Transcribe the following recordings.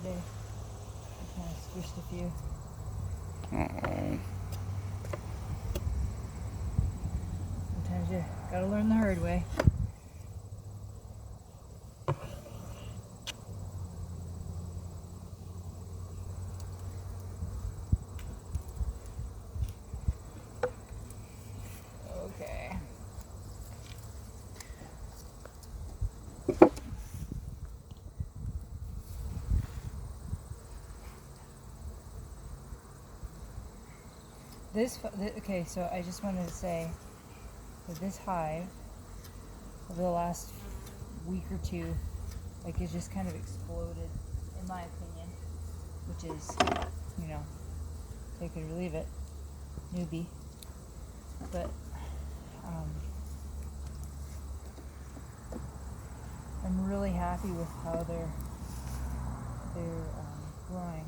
today. I kind of squished a few. Uh-oh. Sometimes you gotta learn the hard way. Okay. Okay, so I just wanted to say that this hive, over the last week or two, like, it's just kind of exploded, in my opinion, which is, you know, take it or leave it, newbie. But I'm really happy with how they're growing.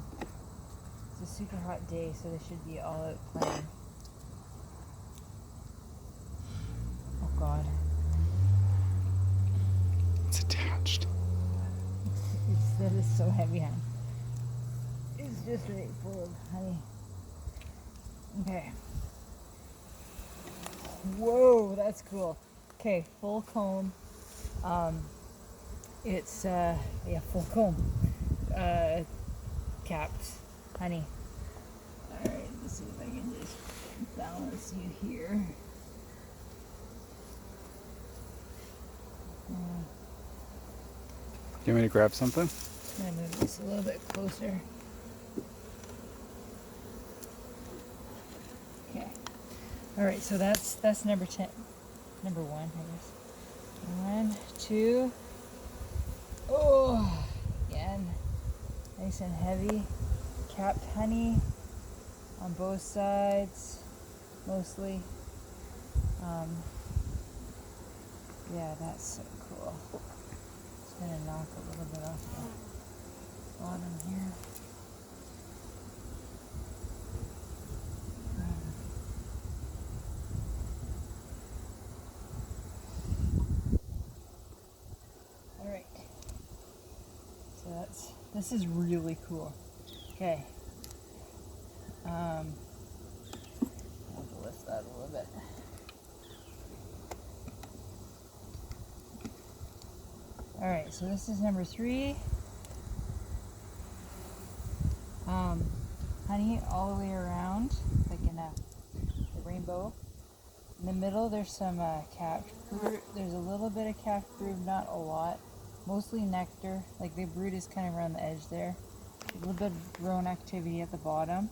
It's a super hot day, so they should be all out playing. Oh God. It's attached. That is so heavy, hon. It's just right full of honey. Okay. Whoa, that's cool. Okay, full comb. It's full comb. Capped honey. Alright, let's see if I can just balance you here. Do you want me to grab something? I'm gonna move this a little bit closer. Okay. Alright, so that's number 10. Number 1, I guess. 1, 2. Oh, again. Nice and heavy. Capped honey on both sides, mostly. Yeah, that's so cool. Just gonna knock a little bit off the bottom here. All right. So this is really cool. Okay. I'll have to lift that a little bit. All right, so this is number 3. Honey all the way around, like in a rainbow. In the middle, there's some capped fruit. There's a little bit of capped fruit, not a lot. Mostly nectar. Like the brood is kind of around the edge there. A little bit of drone activity at the bottom.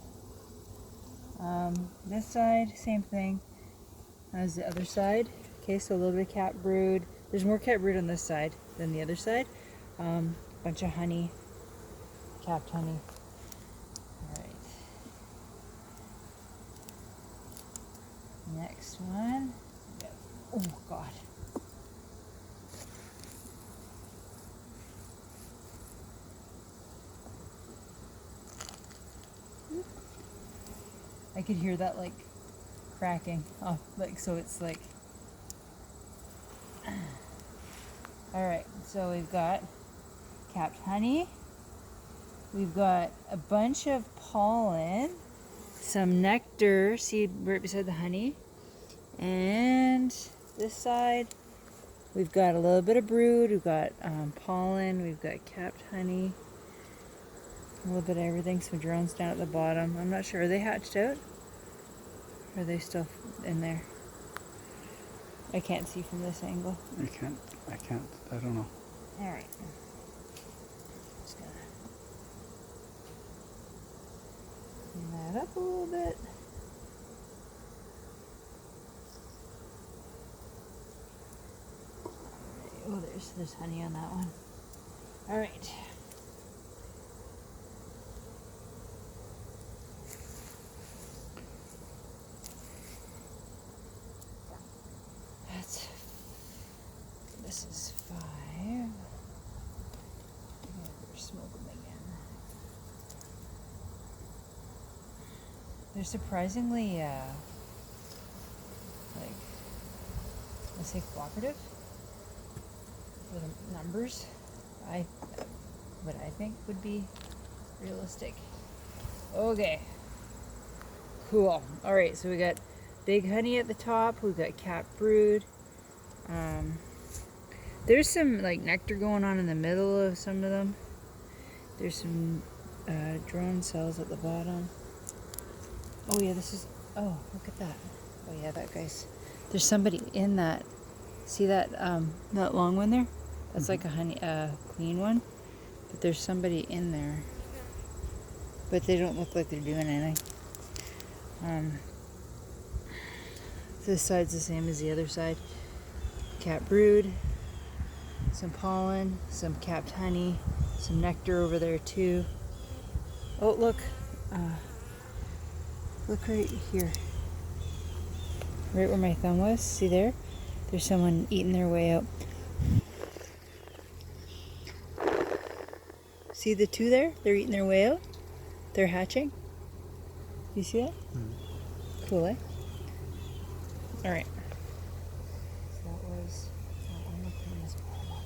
This side, same thing as the other side. Okay, so a little bit of capped brood. There's more capped brood on this side than the other side. Bunch of honey, capped honey. All right. Next one. Oh God. I could hear that like cracking. Oh, like so it's like. All right, so we've got capped honey. We've got a bunch of pollen, some nectar, see right beside the honey, and this side we've got a little bit of brood. We've got pollen. We've got capped honey. A little bit of everything. Some drones down at the bottom. I'm not sure. Are they hatched out? Or are they still in there? I can't see from this angle. I can't. I don't know. Alright. Just gonna clean that up a little bit. Oh, there's honey on that one. Alright. This is 5. Smoke them again. They're surprisingly, like, let's say cooperative for the numbers. What I think would be realistic. Okay. Cool. All right, so we got big honey at the top. We've got capped brood. There's some like nectar going on in the middle of some of them. There's some drone cells at the bottom. Oh yeah, this is. Oh, look at that. Oh yeah, that guy's. There's somebody in that. See that that long one there? That's like a honey queen one. But there's somebody in there. But they don't look like they're doing anything. This side's the same as the other side. Capped brood, some pollen, some capped honey, some nectar over there too. Oh look, look right here. Right where my thumb was, see there? There's someone eating their way out. See the two there? They're eating their way out. They're hatching. You see that? Cool, eh? All right. So that was. I'm gonna clean this bottom up.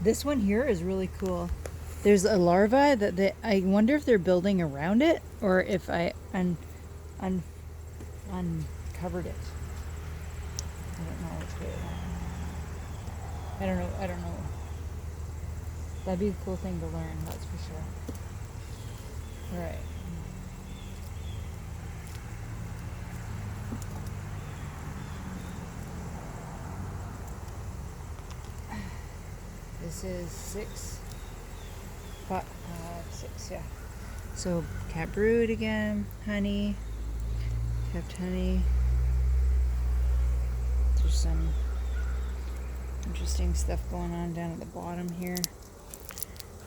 This one here is really cool. There's a larva that I wonder if they're building around it or if I uncovered it. I don't know which way it went. I don't know. That'd be a cool thing to learn, that's for sure. All right. This is 6, 5, 6, yeah. So capped brood again, honey, capped honey. There's some interesting stuff going on down at the bottom here.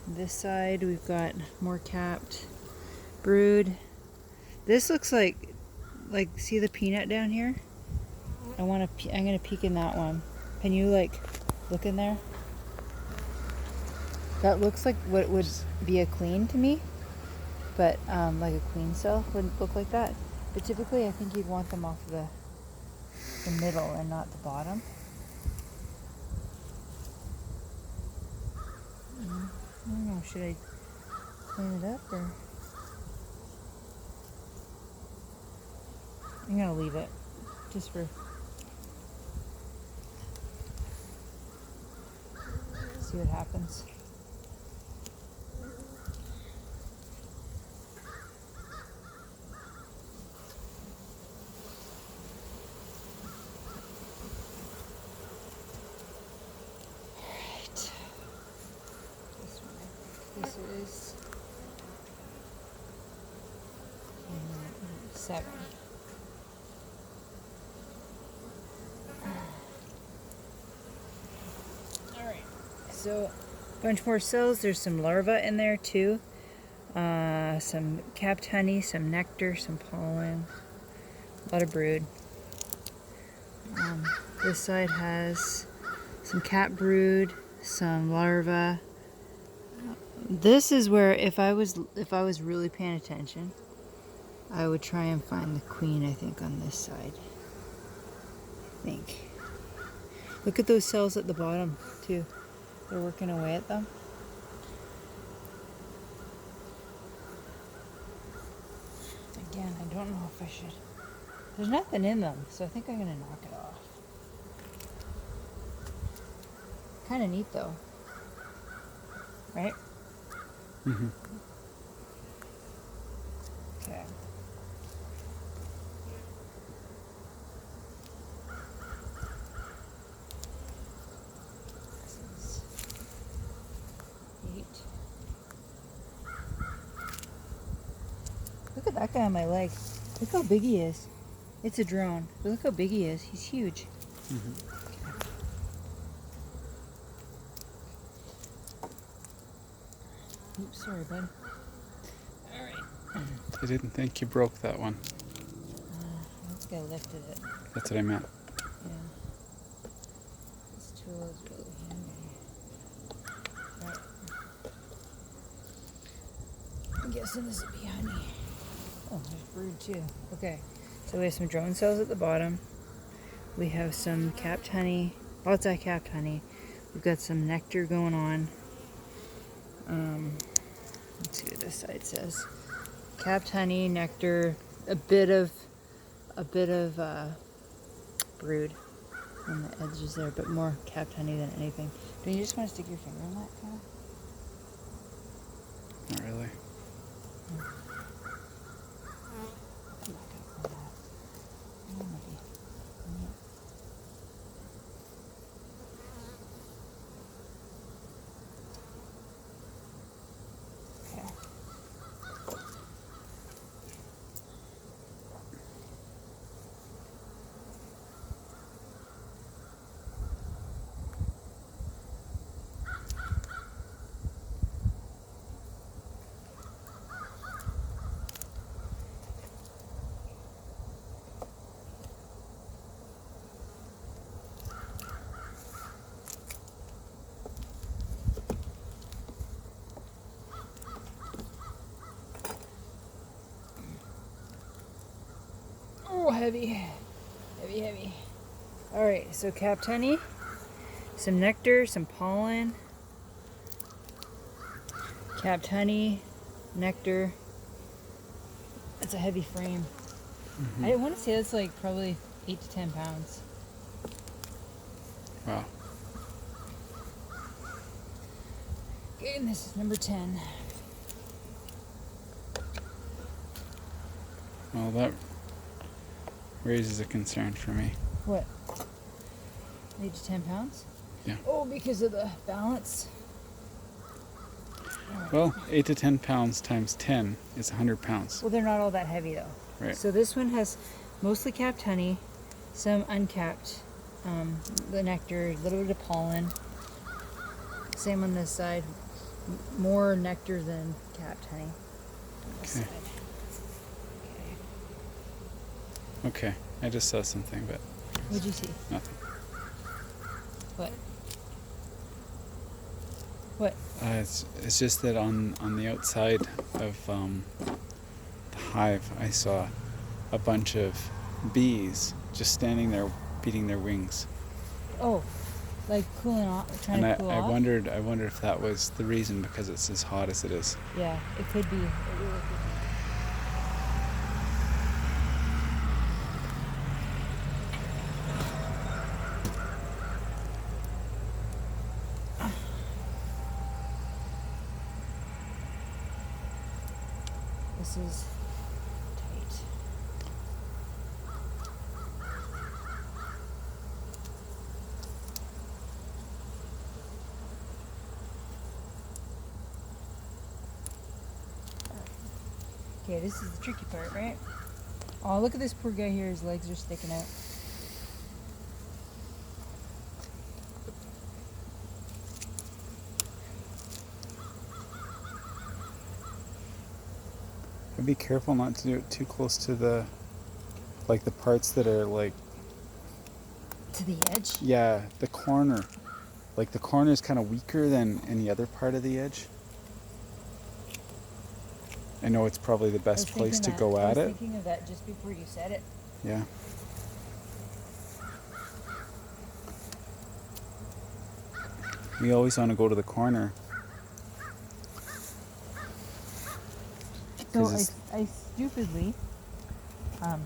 This side we've got more capped brood. This looks like see the peanut down here? I'm gonna peek in that one. Can you like look in there? That looks like what would be a queen to me, but like a queen cell wouldn't look like that. But typically I think you'd want them off the middle and not the bottom. I don't know, should I clean it up or? I'm gonna leave it just for, see what happens. This is 7. Alright, so a bunch more cells. There's some larvae in there too. Some capped honey, some nectar, some pollen, a lot of brood. This side has some capped brood, some larvae. This is where if I was really paying attention, I would try and find the queen, I think, on this side. I think. Look at those cells at the bottom too. They're working away at them. Again, I don't know if I should. There's nothing in them, so I think I'm gonna knock it off. Kind of neat though, right? Mm-hmm. Okay. This is 8. Look at that guy on my leg. Look how big he is. It's a drone, but look how big he is. He's huge. Mm-hmm. Oops, sorry, bud. All right. I didn't think you broke that one. I think I lifted it. That's what I meant. Yeah. This tool is really guessing this would be honey. Oh, there's brood too. Okay, so we have some drone cells at the bottom. We have some capped honey, lots of capped honey. We've got some nectar going on. Let's see what this side says. Capped honey, nectar, a bit of brood on the edges there, but more capped honey than anything. Don't you just want to stick your finger in that kind of? Not really. I'm not gonna pull that. Oh, maybe. Okay. Oh, heavy. Heavy, heavy. Alright, so capped honey, some nectar, some pollen, capped honey, nectar. That's a heavy frame. Mm-hmm. I want to say that's like probably 8 to 10 pounds. Wow. Okay, and this is number 10. Well, that raises a concern for me. What? 8 to 10 pounds? Yeah. Oh, because of the balance? Well, 8 to 10 pounds times 10 is 100 pounds. Well, they're not all that heavy though. Right. So this one has mostly capped honey, some uncapped, the nectar, a little bit of pollen. Same on this side, more nectar than capped honey. On this Okay. side. Okay, I just saw something, but What'd you see? nothing. What? What? It's just that on the outside of the hive, I saw a bunch of bees just standing there beating their wings. Oh, like cooling off, trying And to cool I off? wondered if that was the reason, because it's as hot as it is. Yeah, it could be. It really could be. This is tight. Okay, this is the tricky part, right? Oh, look at this poor guy here. His legs are sticking out. But be careful not to do it too close to the parts that are like, To the edge? yeah, the corner. Like the corner is kind of weaker than any other part of the edge. I know it's probably the best place to go at I it. was thinking of that just before you said it. Yeah. We always want to go to the corner. So 'Cause I stupidly kind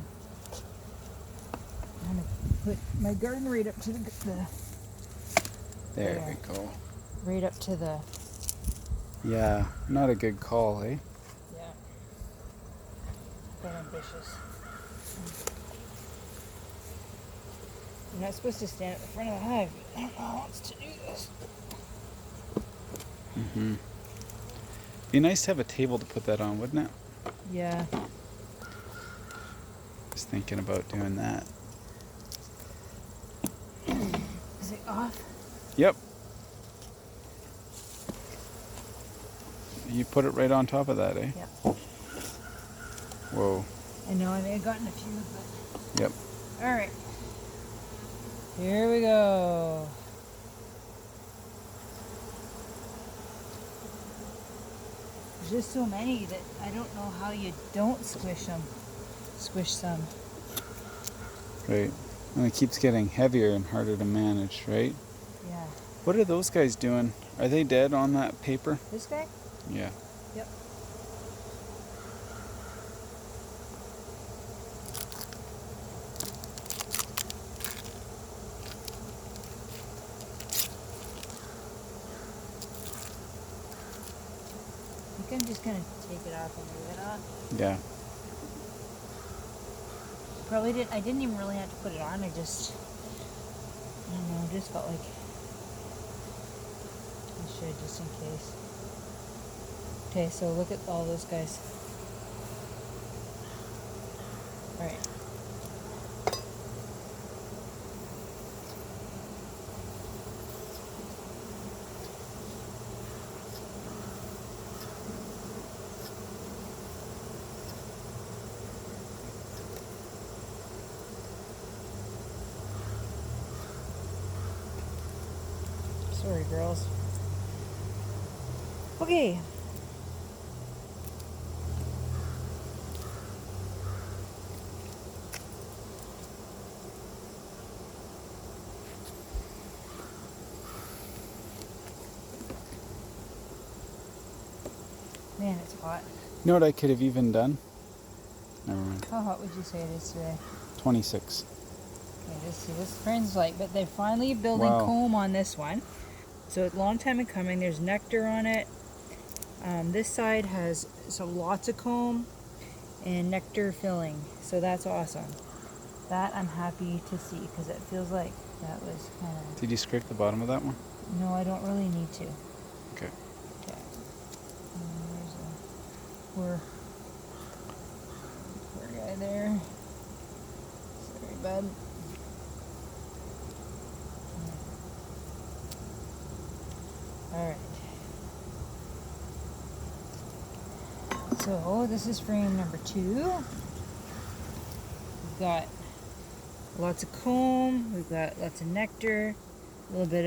of put my garden right up to the There Yeah. we go. right up to the Yeah, not a good call, eh? yeah. Got ambitious. You're not supposed to stand at the front of the hive. I don't know how else to do this. Mm-hmm. Be nice to have a table to put that on, wouldn't it? Yeah. Just thinking about doing that. Is it off? Yep. You put it right on top of that, eh? Yep. Whoa. I know I may have gotten a few, but Yep. all right. Here we go. There's just so many that I don't know how you don't squish them. Squish some. Right. And it keeps getting heavier and harder to manage, right? Yeah. What are those guys doing? Are they dead on that paper? This guy? Yeah. Yep. I think I'm just gonna take it off and move it off. Yeah. I didn't even really have to put it on. I don't know, just felt like I should just in case. Okay, so look at all those guys. Alright. Sorry, girls. Okay. Man, it's hot. You know what I could have even done? Never mind. How hot would you say it is today? 26. Okay, let's see. This friend's like, but they're finally building Wow. comb on this one. So it's a long time in coming. There's nectar on it. This side has lots of comb and nectar filling. So that's awesome. That I'm happy to see because it feels like that was kind of... Did you scrape the bottom of that one? No, I don't really need to. Okay. Okay. There's a poor guy there. Sorry, bud. Alright. So, this is frame number 2. We've got lots of comb, we've got lots of nectar, a little bit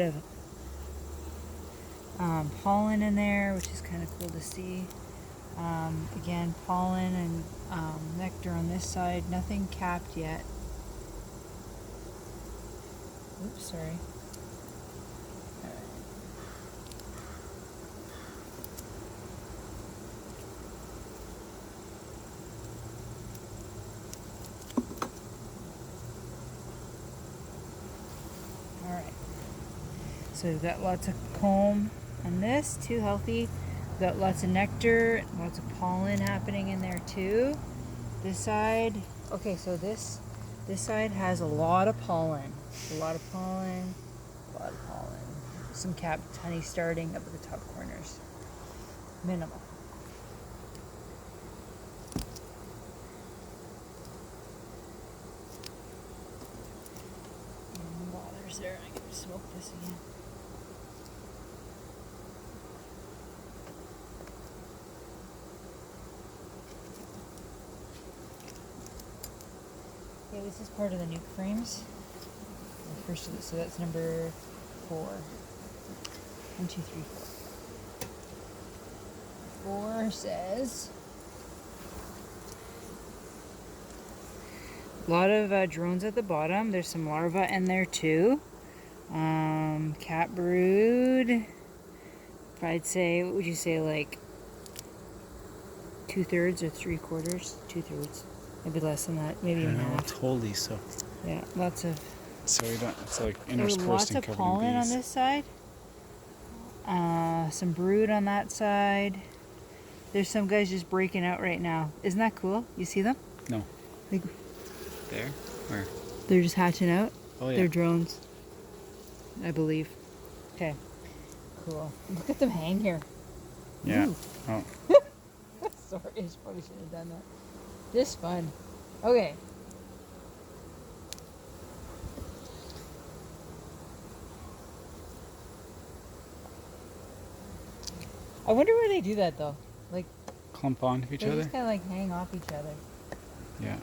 of pollen in there, which is kind of cool to see. Again, pollen and nectar on this side, nothing capped yet. Oops, sorry. So we've got lots of comb on this, too healthy. We've got lots of nectar, lots of pollen happening in there too. This side, okay, so this side has a lot of pollen. A lot of pollen, a lot of pollen. Some capped honey starting up at the top corners. Minimal. Bothers there. I can smoke this again. Okay, this is part of the nuke frames. The first of this, so that's number 4. 1, 2, 3, 4. 4 says a lot of drones at the bottom. There's some larvae in there too. Cat brood. I'd say, what would you say, like 2/3 or 3/4? 2/3. Maybe less than that. Maybe even half. Holy so. Yeah, lots of. So we don't. It's like There's lots interspersed and of covered pollen in on bees. this side. Some brood on that side. There's some guys just breaking out right now. Isn't that cool? You see them? No. Like, There? Where? they're just hatching out. Oh yeah. They're drones, I believe. Okay. Cool. Look at them hang here. Yeah. Ooh. Oh. Sorry, I probably shouldn't have done that. Just fun. Okay. I wonder where they do that though. Like, Clump onto each they other? just kind of like hang off each other. Yeah.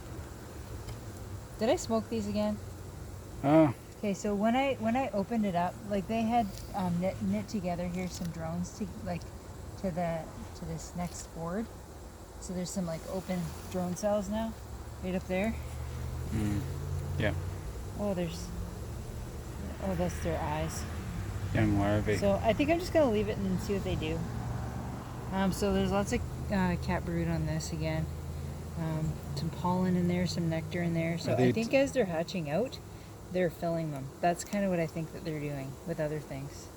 Did I smoke these again? Oh. Okay, so when I opened it up, like they had knit together here some drones to this next board. So there's some like open drone cells now, right up there. Yeah. Oh, that's their eyes. Young larvae. So I think I'm just gonna leave it and see what they do. So there's lots of cat brood on this again. Some pollen in there, some nectar in there. So I think as they're hatching out, they're filling them. That's kind of what I think that they're doing with other things.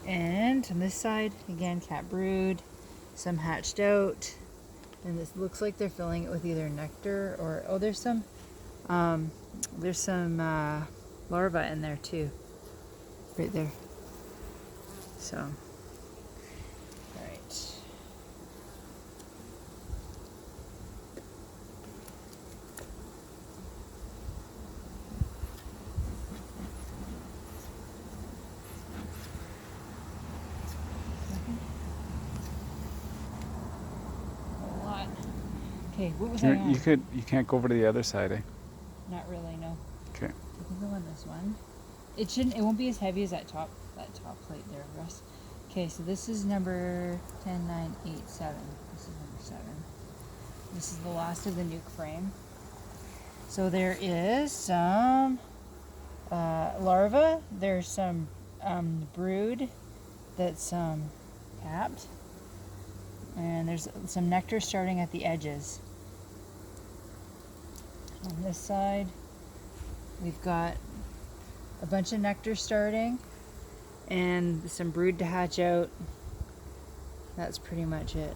And on this side, again, cat brood, some hatched out. And this looks like they're filling it with either nectar or, oh, there's some larvae in there too. Right there. So, alright. A lot. Okay, what was I on? You can't go over to the other side, eh? Not really, no. Okay. I think I'm on this one. It won't be as heavy as that top plate there, Russ. Okay, so this is number 10, 9, 8, 7. This is number 7. This is the last of the nuke frame. So there is some larvae. There's some brood that's capped. And there's some nectar starting at the edges. On this side, we've got a bunch of nectar starting and some brood to hatch out. That's pretty much it.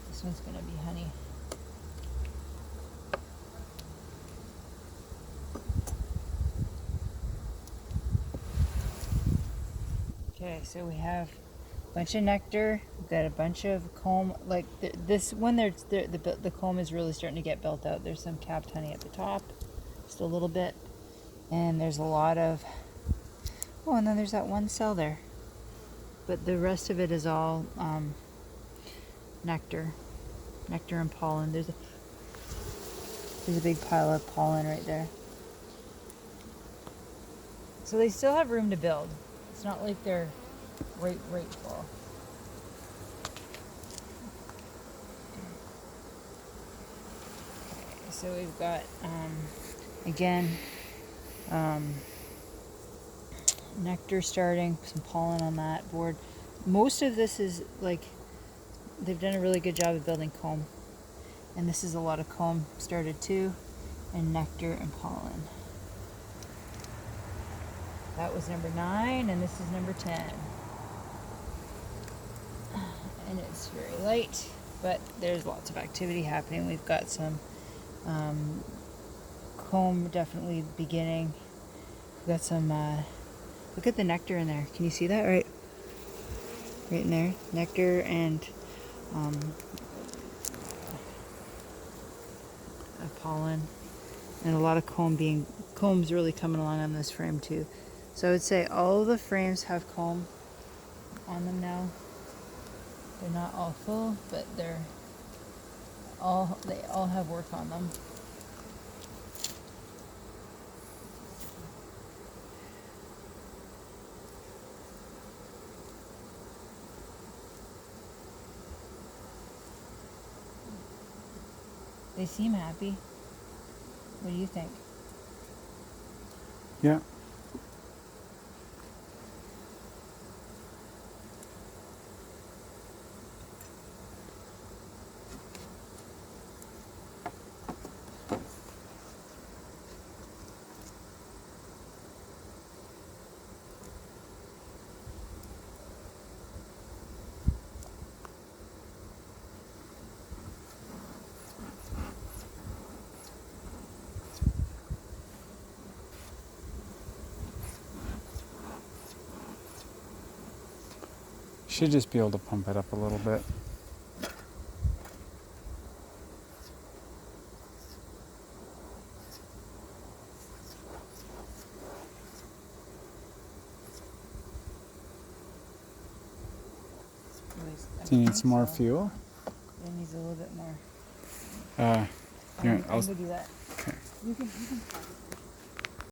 This one's gonna be honey. Okay, so we have a bunch of nectar. We've got a bunch of comb. Like this one, the comb is really starting to get built out. There's some capped honey at the top, just a little bit, and there's a lot of. Oh, and then there's that one cell there, but the rest of it is all nectar and pollen. There's a big pile of pollen right there. So they still have room to build. It's not like they're right full. Okay, so we've got again nectar starting, some pollen on that board. Most of this is like they've done a really good job of building comb, and this is a lot of comb started too, and nectar and pollen. That was number 9, and this is number 10. And it's very light, but there's lots of activity happening. We've got some comb definitely beginning. We've got some, look at the nectar in there. Can you see that? Right in there. Nectar and pollen. And a lot of comb's really coming along on this frame too. So I would say all of the frames have comb on them now. They're not all full, but they all have work on them. They seem happy. What do you think? Yeah. Should just be able to pump it up a little bit. Do you need think some more so. fuel? It needs a little bit more. Here, I'm gonna do that. okay. You can